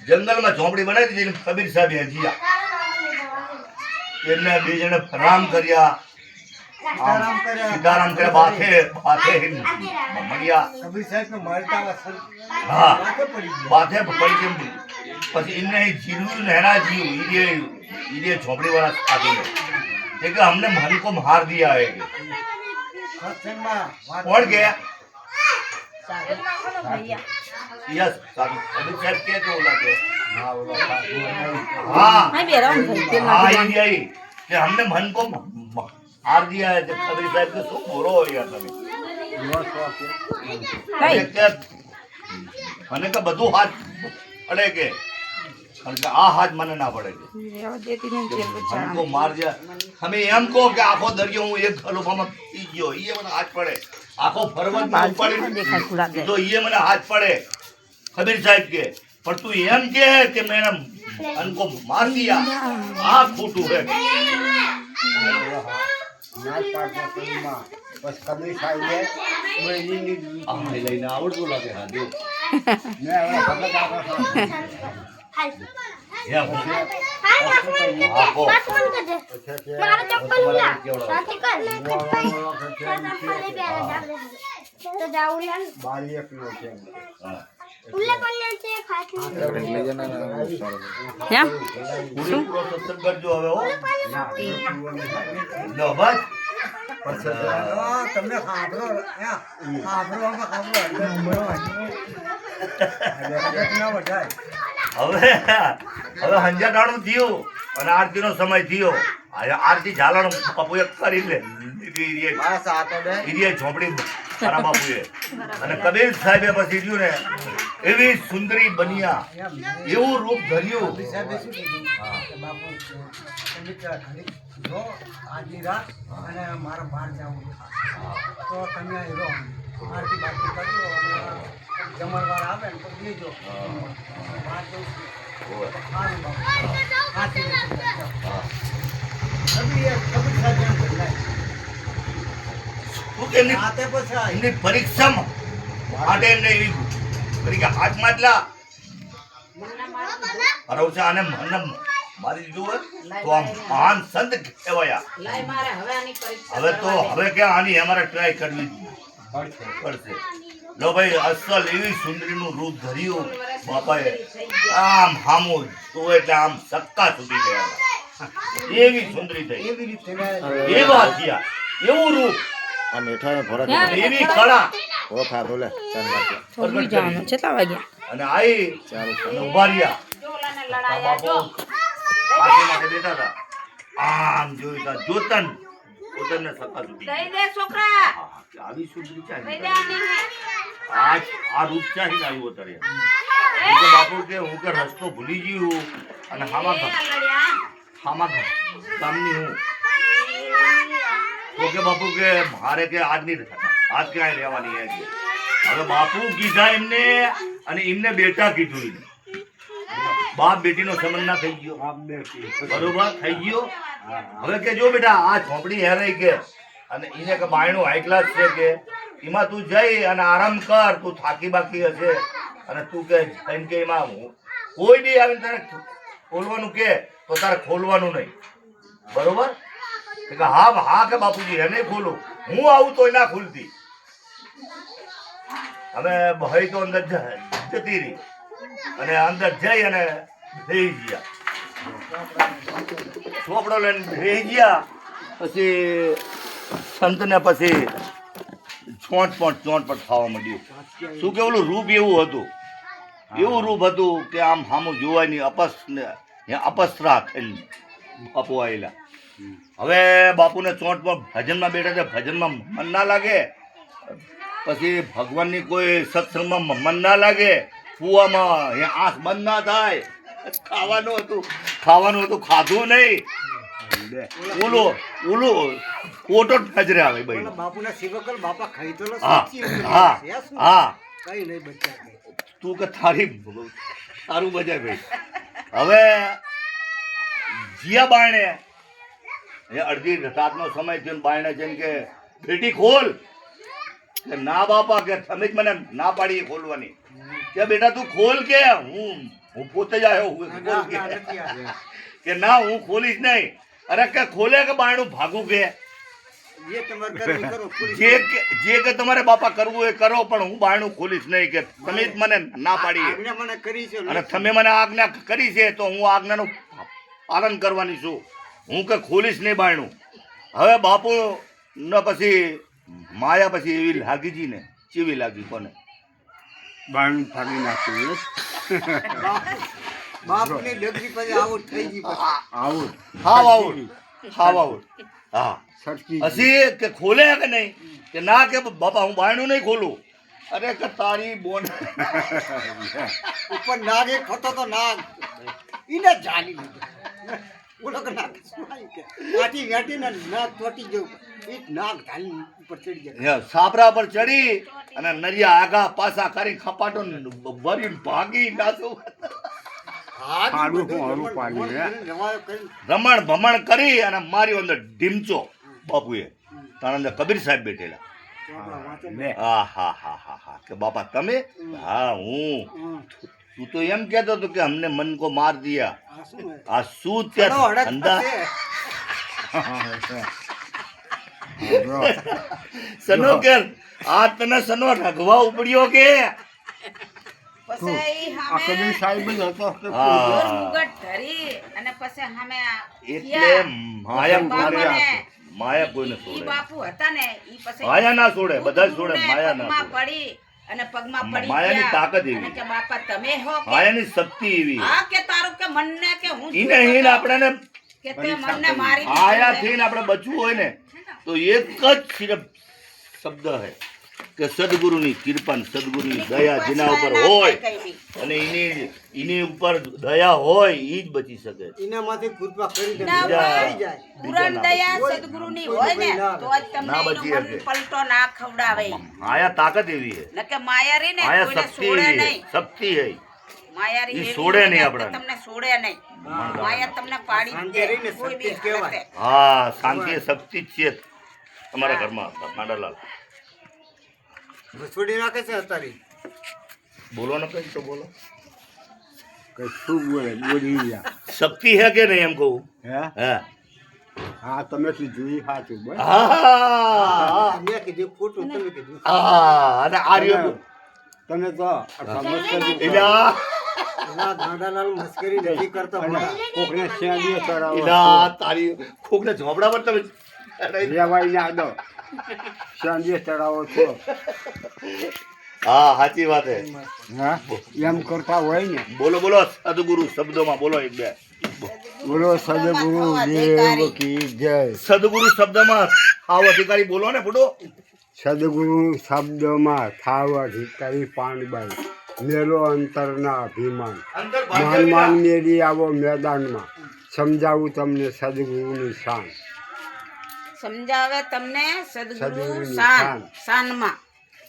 જંગલમાં ઝોપડી બનાવી દીધી કબીર સાહેબ હજીયા એમને બે જણે રામ કર્યા સીતારામ કર્યા બાથે મળ્યા કબીર સાહેબ નો મારતા હા બાથે પડી કેમ પછી इनने जीरू नहरा जीव ये झोपड़ी वाला आदमी है कि हमने मन को मार दिया है कौन गया यस अभी साहब क्या तो बोला के हाँ इंडिया ही कि हमने मन को मार दिया है कबीर साहब के શું બોરો હોય યાર તમે મને કે બધું હાથ પડે કે आ हाथ मन ना पड़ेगा हमको मार दिया हमें एम को कि आखो दरियो हूँ एक खलोफा में पी गयो ये મને हाथ पड़े आखो पर्वत में ऊपर तो ये મને हाथ पड़े कबीर साहब के पर तू एम के है कि मैंने उनको मार दिया आ खोटू है નાચ પાડતા ફિલ્મમાં બસ કબીર સાહેબે બોલીની આ લઈને આવડતું લાગે હા જો મે હવે ભગત આપો या आपको मारा चप्पल उला साथी कर तो जाऊला બાલીએ પીવો છે उल्ले पन्ने से खाती લઈ જના पूरी पूरा सत्संग कर जो હવે હો लो बस તમને ખાબરો ખાબરો ના વઢાય હવે હવે હંજાટાણું થયું અને આરતીનો સમય થયો આરતી ઝાલણ બાપુએ કરી લે મારા સાથે બે ઈરીએ ઝોપડી તારા બાપુએ અને કબીર સાહેબે પછી રહ્યું ને એવી સુંદરી બન્યા એવું રૂપ ધર્યું સાહેબે શું કીધું કે બાપુ તમે ખાલી જો આજની રાત અને મારા બહાર જવું તો તમે અહીં રહો આરતી બારતી કરી લો અને જમણવાર આવે ને તો લેજો બહાર જવું સારું બાપુ સાચી કબીર સાહેબ એમ બોલાય શું કે એમની પરીક્ષામાં માટે એમને એવી કરી કે હાથમાં જ લા અરવસા અને મને મારી દીધું હોય તો આમ મહાન સંત કહેવાયા હવે કે આની અમારે ટ્રાય કરવી પડશે લો ભાઈ અસલ એવી સુંદરીનું રૂપ ધર્યું બાપાએ આમ હામું તો એટલે આમ સક્કા સુધી ગયા એવી સુંદરી થઈ એવી રીતે એવા થયા એવું રૂપ આ મીઠાઈ ભરત એવી કળા ઓ ખાધો લે ચાલ લાગે થોડી જવાનું કેટલા વાગ્યા અને આઈ ચાલો અને ઉભા રહ્યા બાપુ પાછી માટે બેઠા હતા આમ જોઈતા જોતન પોતાને સક્કા સુધી આવી સુંદરી ચાલી આ રૂપ ચાલી આવ્યું અત્યારે બાપુ કે હું કે રસ્તો ભૂલી ગયું અને હામાં ગામની હું તો કે બાપુ કે મારે કે આજની આજ ક્યાંય રહેવાની હે કે હવે બાપુ કીધા એમને અને એમને બેટા કીધું એને બાપ બેટીનો સંબંધ ના થઈ ગયો બરોબર થઈ ગયો હવે કે જો બેટા આ ઝોપડી હેરાઈ કે અને એને કે બાયણું હાઈ ક્લાસ છે કે એમાં તું જઈ અને આરામ કર તું થાકી બાકી હશે અને તું કે એમ કે એમાં કોઈ બી આવીને તારે ખોલવાનું કે તો તારે ખોલવાનું નહીં બરોબર કે હા કે બાપુજી એને ખોલું હું આવું તો ના ખુલતી હવે ભાઈ તો અંદર જતી રહી અને અંદર જઈ અને બેસી ગયા ચોપડો લઈને બેસી ગયા પછી સંતને પછી ચોંટપટ ખાવા માંડ્યું શું કે ઓલું રૂપ એવું હતું કે આમ સામું જોવાય નહીં અપસરા થઈને બાપુ આવેલા હવે બાપુને ચોંટપટ ભજનમાં બેઠા છે ભજનમાં મન ના લાગે પછી ભગવાનની કોઈ સત્સંગમાં મન ના લાગે કૂવામાં આંખ બંધ ના થાય ખાવાનું હતું ખાધું નહીં ઓલો કોટો નજરે આવે ભાઈ બાપુના સેવકલ બાપા ખાઈ તો હા કઈ નહીં બચ્ચા તું કે તારું બજાય ભાઈ હવે જીયા બાયણે એ અડધી રાતનો સમય થયો બાયણે છે કે બેટી ખોલ કે ના બાપા કે તમે જ મને ના પાડી ખોલવાની કે બેટા તું ખોલ કે હું હું પોતે જ આવ્યો હું ના, બોલ ના, કે. નથી આવ્યા. કે ના હું ખોલીશ નહીં. અરે કે ખોલે કે બાયણું ભાગું કે જે તમારે કરવું એ કરો, પોલીસ જે કે તમારે બાપા કરવું એ કરો, પણ હું બાયણું ખોલીશ નહીં કે તમે જ મને ના પાડી આજ્ઞા મને કરી છે અને તમે મને આજ્ઞા કરી છે તો હું આજ્ઞાનું પાલન કરવાની છું. હું કે ખોલીશ નહીં બાયણું. હવે બાપુ ને પછી માયા પછી એવી લાગી જી ને ચેવી લાગી કોને બાણું ફાડી નાખ્યું બાપની ડગરી પછી આવું થઈ ગઈ પછી. આવું હાવ આવું હાવ આવું હા સરકી હસી કે ખોલે કે નહીં કે ના કે બાપા હું બાયણું નહીં ખોલું. અરે કે તારી બોન ઉપર નાગ એક હતો તો નાગ ઈને જાલી લીધો. ઓલો કે નાગ સુવાઈ કે આથી વેઠીને નાગ ચોટી ગયું. એ નાગ ઢાલી ઉપર ચડી ગયા. અહીંયા સાપરા પર ચડી અને નરિયા આગા પાછા કરી ખપાટો ભરી ભાગી નાસું ફાડું હું હરું પાડ્યું હે. રવાયો કરીને રમણ ભમણ કરી અને માર્યો અંદર ઢીમચો બાપુએ. તારા અંદર કબીર સાહેબ બેઠેલા. ચોપડા વાંચે. લે હા હા હા હા હા કે બાપા તમે હા હું હમ. તું તો એમ કહેતો હતો કે हमने मन को मार दिया. આ શું હે? આ શું ચલો, ત્યાં હડક ધંધા થશે. સનો કે આ તને સનો ઢગવા ઉપડ્યો કે પછી આ કબીર સાહેબ જ હતો કે હા. મુગટ ધરી અને પછી અમે એટલે માયા બાપાને માયા કોઈને ઈ છોડે બાપુ હતા ને ઈ પછી માયા ના છોડે બધા જ છોડે માયા ના પગમાં છોડે પડી અને પગમાં પડી માયાની ગયા. તાકાત એવી. અને કે બાપા તમે હો કે માયાની શક્તિ એવી હા કે તારું કે મનને કે હું ઈને હીન આપણને કે તે મનને મારી આયા થઈને આપણે બચવું હોય ને તો એક જ સિર્ફ શબ્દ હે કે સદગુરુની કૃપા ને સદગુરુની દયા જેના ઉપર હોય અને એની ઉપર દયા હોય ઈ જ બચી શકે. એનામાંથી કૃપા કરી દે. ના બીજા- આવી જાય. પુરાણ દયા સદગુરુની હોય ને તો જ તમને ના એનું બચી મન શકે. પલટો ના ખવડાવે માયા તાકાત એવી હે. નકે માયારી ને માયા કોઈને શક્તિ છોડે એવી હે. નહીં શક્તિ હે. માયારી ઈ એવી છોડે હોય નહીં ને આપણને. કે તમને છોડે નહીં માયા તમને પાડી જ શાંતિ દે રહીને કોઈ શક્તિ બી જ કહેવાય. હાલતે. હા શાંતિ એ શક્તિ જ છે તમારા ઘરમાં માંડાલાલ. છોડી નાખે છે અત્યારે. બોલો ને કઈ તો બોલો. કે શું બોલે બોલી ગયા શક્તિ હે કે નહીં એમ કહું. હે હે હા તમે તો જોઈ સાચું બોલ હા મેં કીધું ખોટું, તમે કીધું. હા અને આર્ય તમે તો આટલા મસ્કરી એલા એના ગાંડાલાલ મસ્કરી નથી કરતો ભલા. કોકને શેરડીએ ચડાવો એલા તારી કોકને ઝોપડા પર તમે રેવાઈ ના દો શેરડીએ ચડાવો છો હા સાચી વાત હે. હા એમ કરતા હોય ને બોલો બોલો સદગુરુ શબ્દોમાં બોલો એક બે. બોલો સદગુરુ દેવ કી જય સદગુરુ શબ્દમાં આવ અધિકારી બોલો ને ફૂટો. સદગુરુ શબ્દમાં થાવ અધિકારી પાંડબાઈ મેલો અંતરના અભિમાન માન માન મેળી આવો મેદાનમાં સમજાવું તમને સદગુરુની શાન સમજાવે તમને સદગુરુ સદગુરુની શાન શાન. શાનમાં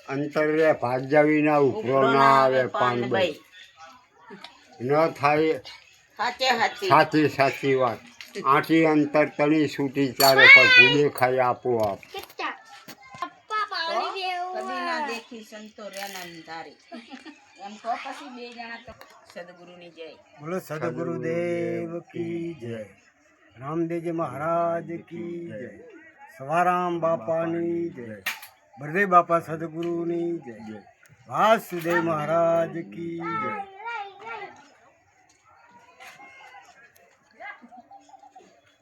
અંતરે ભાગ્યાવીના ઉપરો ના આવે પાંડબાઈ ન થાય સાચે સાચી સાચી સાચી વાત આઠી અંતર તણી છૂટી ચારે પર ભૂલે ખાઈ આપોઆપ કદી ના દેખી સંતો રેના ધારી એમ કહો પછી બે જણા તો સદગુરુની જય. બોલો સદગુરુદેવ કી જય. રામદેવજી મહારાજ કી જય. સવારામ બાપાની જય. બળદેવ બાપા સદગુરુની જય. વાસુદેવ મહારાજ કી જય.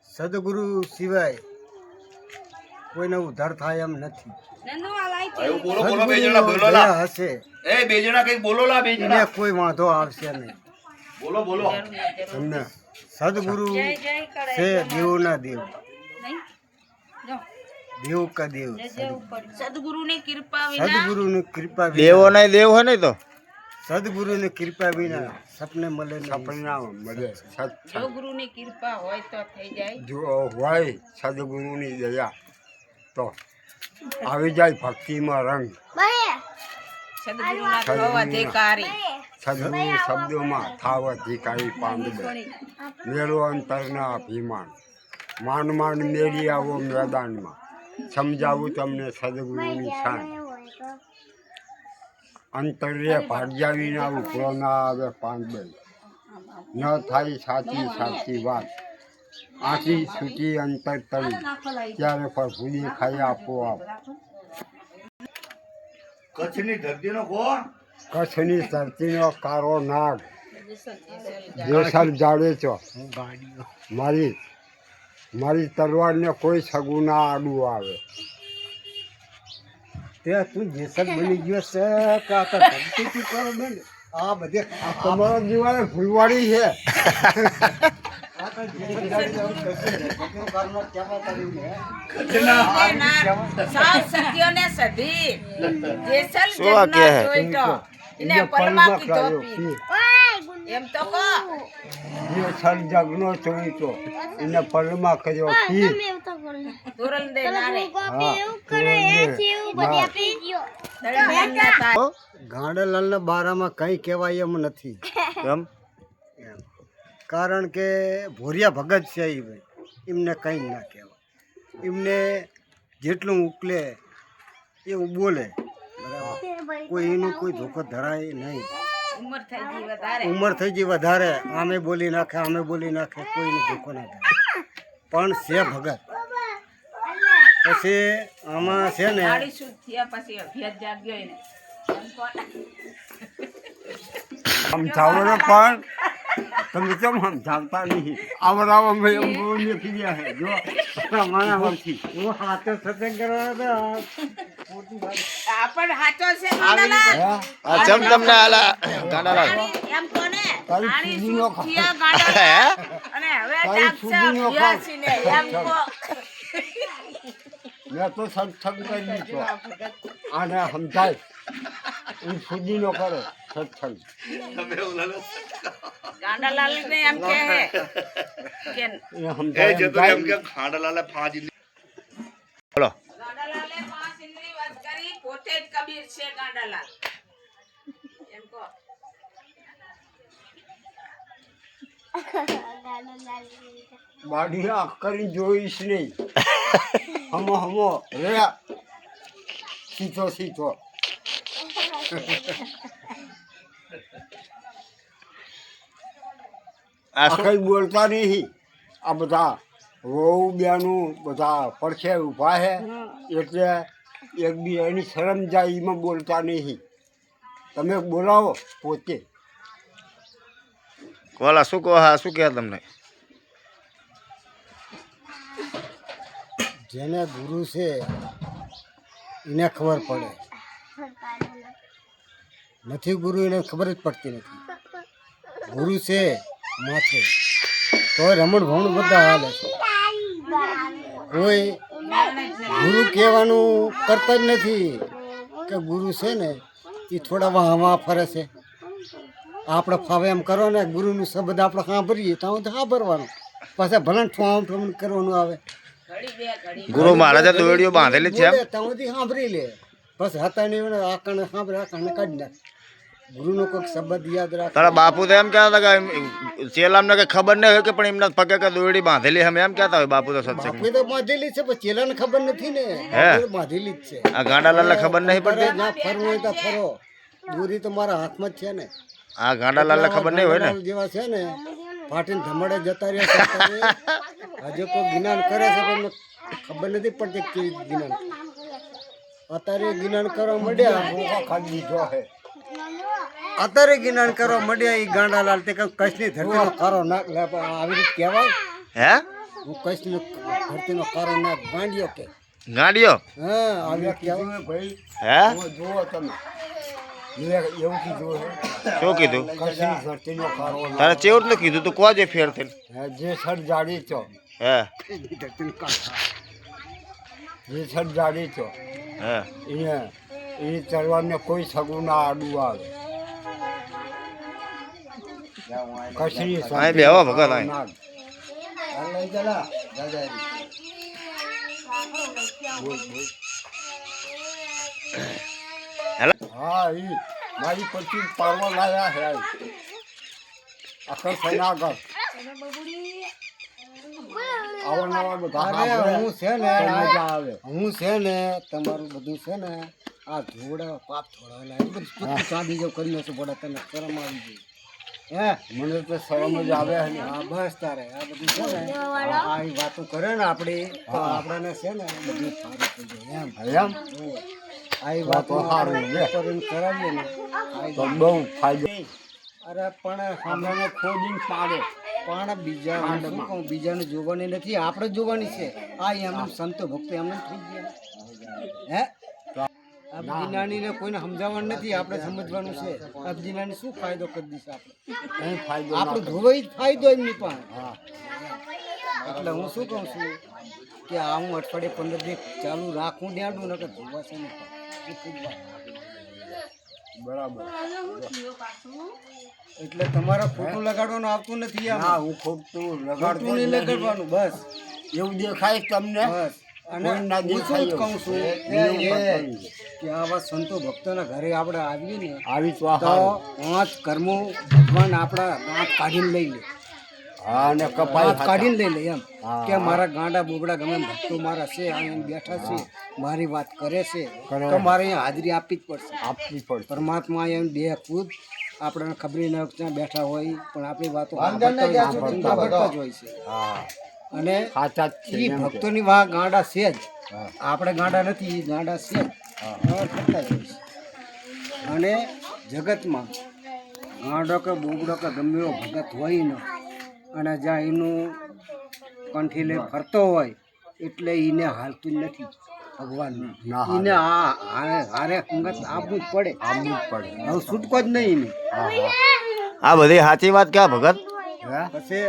સદગુરુ સિવાય કોઈને ઉદ્ધાર થાય એમ નથી. એવું બોલો બોલો બે જણા બોલો સદગુરુની લા. દયા હશે એ બે જણા કઈ બોલો લા બે એને જણા. કોઈ વાંધો આવશે નહીં. બોલો બોલો. તમને સદગુરુ જય જય કરે છે દેવના દેવ. નહીં? જો, દેવ કા દેવ. સદગુરુની કૃપા વિના સદગુરુની કૃપા દેવો વિના નહીં દેવ હોય ને તો સદગુરુની કૃપા વિના સપને મળે નહીં. સપના મળે જો ગુરુની કૃપા હોય તો થઈ જાય. જો હોય સદગુરુની દયા તો આવી જાય ભક્તિમાં રંગ સદગુરુના થવ અધિકારી સદગુરુ શબ્દોમાં થાવ અધિકારી પાંડવે મેળો અંતરના અભિમાન માન માન મેળી આવો મેદાનમાં સમજાવું તમને સદગુરુની શાન અંતરે ભાગ્યા વિના ઉપરો ના આવે પાંડવે ન થાય સાચી સાચી વાત આથી છૂટી અંતર તળી ત્યારે પર ભૂલી ખાઈ આપોઆપ કચ્છની ધરતીનો કોણ? કચ્છની ધરતીનો કારો નાગ જેસર જાડે છો મારી તલવારને કોઈ સગું ના આડું આવે તે તું જેસર બની ગયો છે કે આ તો ધરતી તું કરો બેન આ બધે તમારો દિવાળે ફૂલવાડી છે આ તો જેસર જાડી જવું કશું નહીં. બધું ઘરનો કહેવા કર્યું ને. સાવ સત્યોને સધી જેસલ શું આ કહે? જગનો જોઈતો એને પલમાં કીધો પી એમ તો કહો જેસર જગનો ચોઈતો એને પલમાં કર્યો પી ધોરણ દે નારે દરમિયાન ના થાય ગાંડાલાલના બારામાં કંઈ કહેવાય એમ નથી કેમ? કારણ કે ભોરિયા ભગત છે એ ભાઈ એમને કંઈ ના કહેવાય એમને જેટલું ઉકલે એવું બોલે બરાબર કોઈ એનું કોઈ ધોકો ધરાય નહીં ઉંમર થઈ ગઈ વધારે ઉંમર થઈ ગઈ વધારે આમે બોલી નાખે કોઈને ધોકો ના થાય પણ છે ભગત પછી આમાં છે ને ગાડી શુદ્ધ થયા પછી અભ્યાસ જાગ્યો એને એમ કોણ? સમજાવો ને પણ તમે કેમ સમજાવતા નહીં આવરાવા મેં એમ બોલીને કીધા છે જો મારા વળથી હું હાથે સત્સંગ કરવા આ પણ હાચો છે ગાંડાલાલ. આ ચમ તમને આલા ગાંડાલાલ એમ કોને તારી આની સુધીનો શુદ્ધ થયા ગાંડાલાલ. અને હવે તારી જાગશે સુધીનો અભ્યાસ ને એમ કહો મેં તો સત્સંગ કરી દીધો આને સમજાય હું સુધીનો કરો સત્સંગ તમે એવું લાલો? ગાંડાલાલ ને એમ કહે કે એ એ સમજાય જતો એમ કે ખાંડાલાલે ફાજી બોલો ગાંડાલાલે 5 ઇન્દ્રિય વશ કરી પોતે જ કબીર છે ગાંડાલાલ એમ કહો બાડી આંખ કરી જોઈશ નહીં હમો રે સીધો આ આ શું કઈ બોલતા નહીં આ બધા વહુ બેનું બધા પડખે ઊભા છે એટલે એક બી એની શરમ જાય એમાં બોલતા નહીં તમે બોલાવો પોતે કોલા શું કહો? હા શું કહે તમને? જેને ગુરુ છે એને ખબર પડે નથી ગુરુ એને ખબર જ પડતી નથી ગુરુ છે માથે તો રમણ ભમણ બધા હાલે છે કોઈ ગુરુ કહેવાનું કરતા જ નથી કે ગુરુ છે ને એ થોડા વાહ ફરે છે આપણે ફાવે એમ કરો ને ગુરુનું શબ્દ આપણે સાંભળીએ તો સાંભળવાનું પાછા ભલે ઠોમ કરવાનું આવે ઘડી બે ઘડી ગુરુ મહારાજે દોરડીઓ બાંધેલી છે એમ? ત્યાંથી સાંભળી લે બસ હતા નહીં આકાને સાંભળે આકાને કાઢી નાખ ગુરુનો કોઈક શબ્દ યાદ રાખ તારા બાપુ તો એમ કહેતા હતા કે ચેલામને કઈ ખબર નહીં હોય કે પણ એમના પગે કે દોરડી બાંધેલી અમે એમ કહેતા હોય બાપુ તો સત્સંગ બાપુ તો બાંધેલી છે પણ ચેલાને ખબર નથી ને હે? બાપુએ બાંધેલી જ છે આ ગાંડાલાલને ખબર નહીં પડતી? ના ફરવું હોય તો ફરો દોરી તો મારા હાથમાં જ છે ને આ ગાંડાલાલને ખબર નહીં હોય ને? ગાંડાલાલ જેવા છે ને ફાટીને ધમડે જતા રહ્યા છે હજુ કોઈ જ્ઞાન કરે છે પણ ખબર નથી પડતી કેવી જ્ઞાન અત્યારે જ્ઞાન કરવા માંડ્યા ખાલી દીધો છે અત્યારે જ્ઞાન કરવા માંડ્યા એ ગાંડાલાલ તે કચ્છની ધરતીનો કારો નાક લે પણ આવી રીતે કહેવાય હે? હું કચ્છની ધરતીનો કારો નાક ગાંડ્યો કે ગાંડિયો? હા આવી રીતે કહેવાય ભાઈ હે? જુઓ તમે મેં એવું કીધું છે શું કીધું? કચ્છની ધરતીનો કારો તારે ચેવું જ કીધું તું કોજે ફેર થઈને? જે સર જાડી છો હે? જે સર જાડી છો હે? એને એની તલવારને કોઈ સગું ના આડું આવે કચ્છની અહીં બેહો ભગત અહીં. નાગ. હેલો? હા ઈ મારી પછી પારવા લાયા છે આખર સનાગર આવા નવા બધા અરે સાંભળે હું છે ને તો મજા આવે હું છે ને તમારું બધું છે ને આ ધોડા પાપ થોડા બધું ચાંદી જેવું કરી નાખું પડે તને શરમ આવી ગઈ હે મને તો શરમ જ આવે છે ને. હા બસ તારે આ બધું છે ને આ વાતો કરે ને આપણે તો આપણને છે ને બધું સારું થઈ જાય એમ એમ આ તો વાતો સારું લે. કરીને કરાવીએ ને તો બહુ ફાયદો. અરે પણ આપણને ખોદીને પાડે. પણ બીજા હું શું કહું બીજાને જોવાની નથી આપણે જોવાની છે આ એમને સંતો ભક્તો એમને થઈ ગયા હે આ બધી નાનીને કોઈને સમજાવવાનું નથી આપણે સમજવાનું છે આ બધી નાની શું ફાયદો કરી દીધો આપણે કંઈ ફાયદો ના આપણે કરે. ધોવાઈ જ ફાયદો એમની પણ હા એટલે હું શું કહું છું કે આ હું અઠવાડિયે 15 દિવસ ચાલુ રાખું દેડું ને કે ધોવાશે નહીં બરાબર. એટલે તમારે ખોટું લગાડવાનું આવતું નથી ના આમાં. હું ખોટું ખોટું લગાડતો જ નહીં નથી. લગાડવાનું બસ એવું દેખાય તમને બસ અને કોઈ ના હું શું જ દેખાય કહું છું એવું કે કરવાનું. કે આવા સંતો ભક્તોના ઘરે આપણે આવીએ ને આવી તો તો હારું. 5 કર્મો ભગવાન આપણા દાંત કાઢીને લઈ લે હા અને કપાઈ દાંત કાઢીને લઈ લે એમ હા. કે મારા ગાંડા બોબડા ગમે એમ ભક્તો મારા છે અહીંયા બેઠા છે મારી વાત કરે છે કરે. તો મારે અહીંયા હાજરી આપવી જ પડશે આપવી પડશે. પરમાત્મા એમ બે ખુદ આપણને ખબર ન ત્યાં બેઠા હોય પણ આપણી વાતો સાંભળતા જ હોય છે હા અને સાચા જ છે એ એમ કે. ભક્તોની વાહ ગાંડા છે જ હા. આપણે ગાંડા નથી એ ગાંડા છે જ હવે કરતા જ હોય છે અને જગતમાં ગાંડો કે બોબડો કે ગમે એવો ભગત હોય ને અને જ્યાં એનું કંઠી લઈ ફરતો હોય એટલે એને હાલતું જ નથી ભગવાન ના હાલે. એને હારે અંગત આપવું જ પડે આપવું જ પડે. હવે છૂટકો જ નહીં એને હા હા. આ બધી સાચી વાત ક્યાં ભગત હે? પછી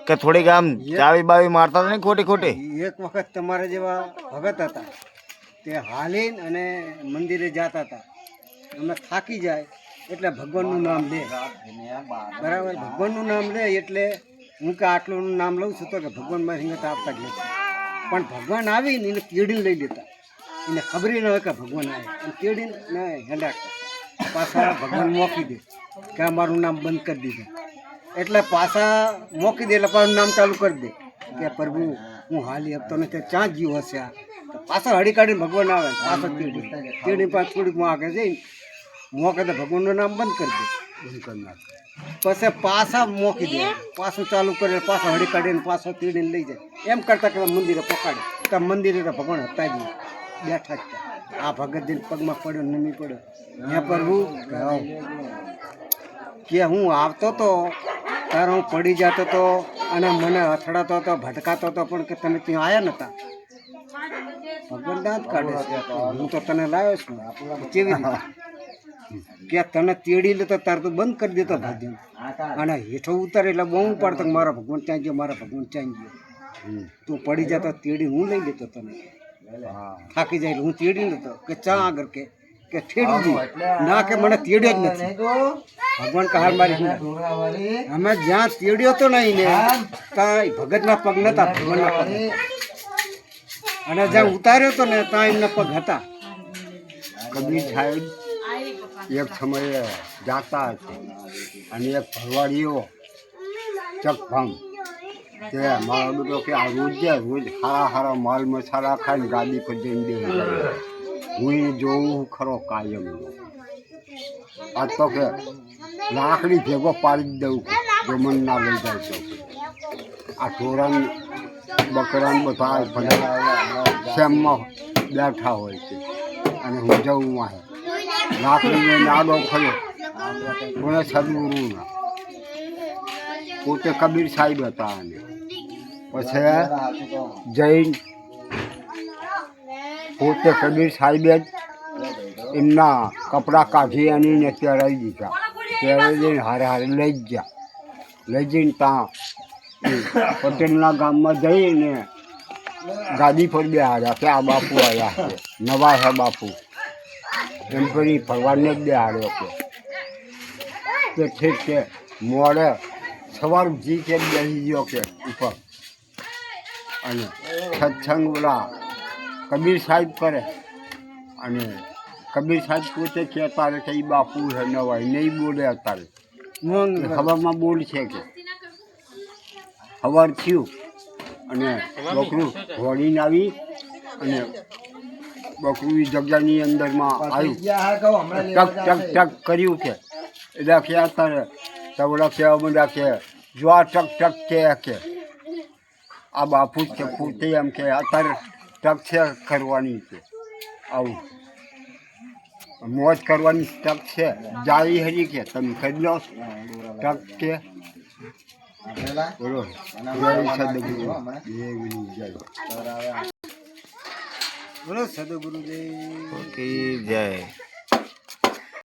કે થોડીક આમ ચાવી બાવી મારતા હતા ને ખોટી ખોટી એક વખત તમારા જેવા ભગત હતા તે હાલીને અને મંદિરે જતા હતા અમે થાકી જાય એટલે ભગવાનનું નામ લે બરાબર ભગવાનનું નામ લે એટલે હું કે આટલું નામ લઉં છું તો કે ભગવાન મારી હિંગત આપતા જ નથી પણ ભગવાન આવીને એને તેડીને લઈ લેતા એને ખબર ન હોય કે ભગવાન આવે અને તેડીને હેંડાકતા પાછા ભગવાન મોકી દે કે આ મારું નામ બંધ કરી દીધું એટલે પાછા મોકી દે એટલે પાછું નામ ચાલુ કરી દે કે પ્રભુ હું હાલી આપતો નથી ક્યાં જીવ હશે આ તો પાછા હળી કાઢીને ભગવાન આવે પાછા તેડી પાછું થોડીક આગળ જઈને મોકે તો ભગવાનનું નામ બંધ કરી દે બંધ કરી નાખે. પછી પાછા મોકી દે પાછું ચાલુ કરે પાછા હળી કાઢીને પાછો તેડીને લઈ જાય એમ કરતાં કરતાં મંદિરે પકડે તો મંદિરે તો ભગવાન હતા જ નહીં બેઠા જ હતા. આ ભગત દિન પગમાં પડ્યો નમી પડ્યો હે પ્રભુ કે હું આવતો તો ત્યારે હું પડી જતો તો અને મને અથડાતો હતો ભટકાતો હતો પણ કે તમે ત્યાં આવ્યા નહોતા ભગવાન દાંત કાઢે છે હું તો તને લાવ્યો છું કેવી રીતે કે તને તેડી લે તો તાર તો બંધ કરી દેતો ભજન અને હેઠો ઉતારે એટલે બહુ પડતો કે મારા ભગવાન ત્યાં ગયો મારા ભગવાન ત્યાં ગયો તું પડી જતો તેડી હું લઈ લેતો તને થાકી જાય એટલે હું તેડી લેતો કે ચા આગળ કે ઠેડી દી ના કે મને તેડ્યો જ નથી ભગવાન કહાર મારી અમે જ્યાં તેડ્યો તો નહીં ને ત્યાં ભગતના પગ નતા ભગવાનના પગ અને જ્યાં ઉતાર્યો તો ને ત્યાં એમના પગ હતા કબીર સાહેબ એક સમયે જાતા હતા અને એક ભરવાડીઓ ચકભંગ તે મારો બેટો કે આ રોજ સારા સારા માલ મસાલા ખાઈને ગાદી પર જઈને બેસી જાય. હું એ જોઉં ખરો કાયમ. આ તો કે લાકડી ભેગો પાડી જ દઉં જો મન ના લઈ જાય તો. આ ઢોરાને બકરાને બધા શેમમાં બેઠા હોય છે અને હું જઉં વાહે લાકડીને નાડો ખયો મને સદગુરુ ના પોતે કબીર સાહેબ હતા અને પછી જૈન પોતે કબીર સાહેબે જ એમના કપડાં કાઢી અને એને પહેરાવી દીધા પહેરાવી દઈને હારે હારે લઈ જ ગયા લઈ જઈને ત્યાં પટેલના ગામમાં જઈને ગાદી પર બેહાડ્યા કે આ બાપુ આવ્યા છે નવા છે બાપુ એમ કરી ભગવાનને જ બેહાડ્યો કે ઠીક છે મોડે સવાર જી કે બેસી ગયો કે ઉપર અને સત્સંગ ઓલા કબીર સાહેબ કરે અને કબીર સાહેબ પોતે કહેતા રહે કે એ બાપુ છે નવાય નહીં બોલે અત્યારે ખબરમાં બોલ છે કે સવાર થયું અને બકરું વળીને આવી અને બકરું એ જગ્યાની અંદરમાં આવ્યું ટક ટક ટક કર્યું કે એટલે કે અત્યારે તવડા કહેવા માંડ્યા કે જો આ ટક ટક કે આ બાપુ જ કે ફૂટે એમ કે અત્યારે ટક છે કરવાની છે આવું મોજ કરવાની ટક છે જાળી હરી કે તમે કરી લો ટક કે બોલો બોલો સદગુરુદેવ કી જય